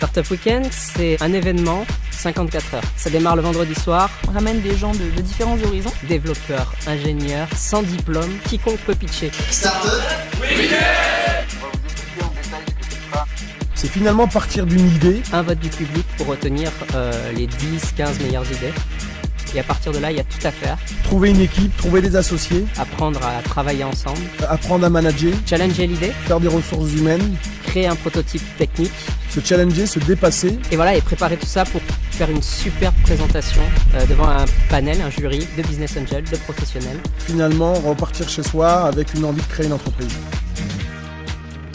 Startup Weekend, c'est un événement 54 heures. Ça démarre le vendredi soir. On ramène des gens de différents horizons. Développeurs, ingénieurs, sans diplôme, quiconque peut pitcher. Startup Weekend. C'est finalement partir d'une idée. Un vote du public pour retenir les 10-15 meilleures idées. Et à partir de là, il y a tout à faire. Trouver une équipe, trouver des associés. Apprendre à travailler ensemble. Apprendre à manager. Challenger l'idée. Faire des ressources humaines. Créer un prototype technique. Se challenger, se dépasser. Et voilà, et préparer tout ça pour faire une superbe présentation devant un panel, un jury de business angels, de professionnels. Finalement, repartir chez soi avec une envie de créer une entreprise.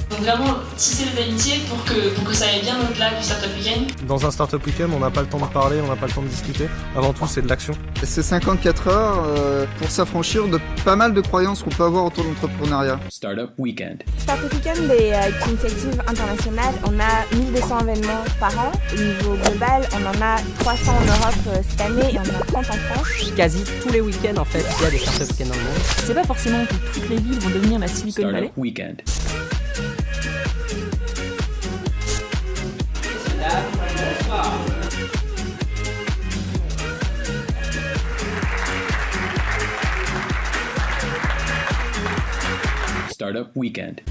Donc vraiment tisser les amitiés pour que ça aille bien au-delà du Startup Weekend. Dans un Startup Weekend, on n'a pas le temps de parler, on n'a pas le temps de discuter. Avant tout, c'est de l'action. C'est 54 heures pour s'affranchir de pas mal de croyances qu'on peut avoir autour de l'entrepreneuriat. Startup Weekend. Startup Weekend est une initiative internationale. On a 1200 événements par an. Au niveau global, on en a 300 en Europe cette année et on en a 30 en France. Quasi tous les week-ends, en fait, il y a des Startup Weekends dans le monde. C'est pas forcément que toutes les villes vont devenir la Silicon Valley. Startup Weekend. Startup Weekend.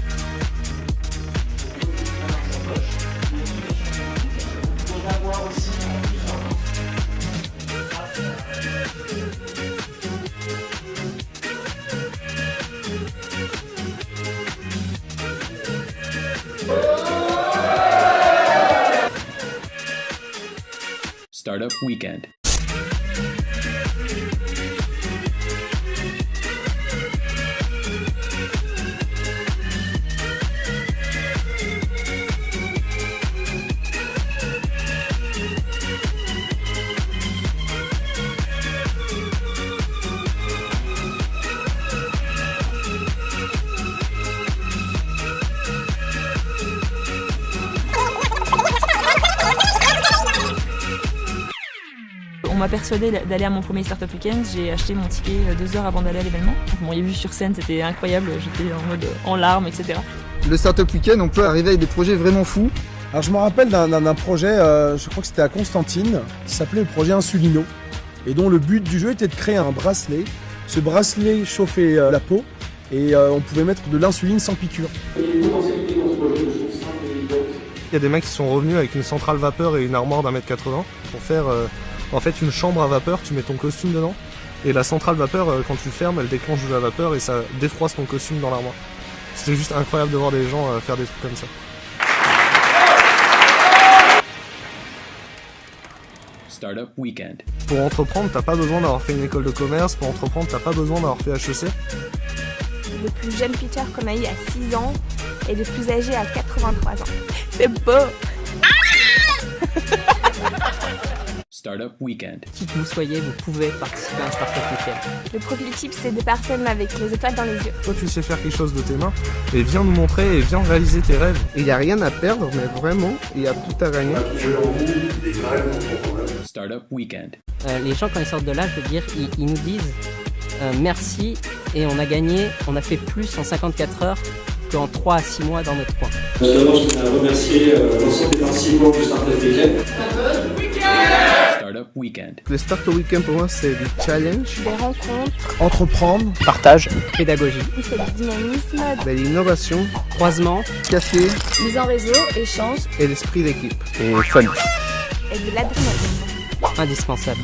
Startup Weekend. On m'a persuadé d'aller à mon premier Startup Weekend, j'ai acheté mon ticket 2 heures avant d'aller à l'événement. Vous m'auriez vu sur scène, c'était incroyable, j'étais en mode en larmes, etc. Le Startup Weekend, on peut arriver avec des projets vraiment fous. Alors je me rappelle d'un projet, je crois que c'était à Constantine, qui s'appelait le projet Insulino, et dont le but du jeu était de créer un bracelet. Ce bracelet chauffait la peau, et on pouvait mettre de l'insuline sans piqûre. Il y a des mecs qui sont revenus avec une centrale vapeur et une armoire d'1,80 m pour faire en fait une chambre à vapeur, tu mets ton costume dedans, et la centrale vapeur, quand tu fermes, elle déclenche de la vapeur et ça défroisse ton costume dans l'armoire. C'était juste incroyable de voir des gens faire des trucs comme ça. Startup Weekend. Pour entreprendre, t'as pas besoin d'avoir fait une école de commerce, pour entreprendre, t'as pas besoin d'avoir fait HEC. Le plus jeune pitcher qu'on a eu à 6 ans et le plus âgé à 83 ans. C'est beau. Startup Weekend. Qui que vous soyez, vous pouvez participer à un Startup Weekend. Le profil type, c'est des personnes avec les étoiles dans les yeux. Toi, tu sais faire quelque chose de tes mains, et viens nous montrer et viens réaliser tes rêves. Il n'y a rien à perdre, mais vraiment, il y a tout à gagner. Startup Weekend. Les gens, quand ils sortent de là, je veux dire, ils nous disent merci et on a gagné, on a fait plus en 54 heures qu'en 3 à 6 mois dans notre coin. D'abord, je voudrais remercier l'ensemble des participants du Startup Weekend. Startup Weekend. Le Startup Weekend, pour moi, c'est du challenge, Des rencontres, Entreprendre, Partage, pédagogie, c'est du dynamisme, de l'innovation, croisement, café mise en réseau, échange et l'esprit d'équipe. et de l'adrénaline. indispensable.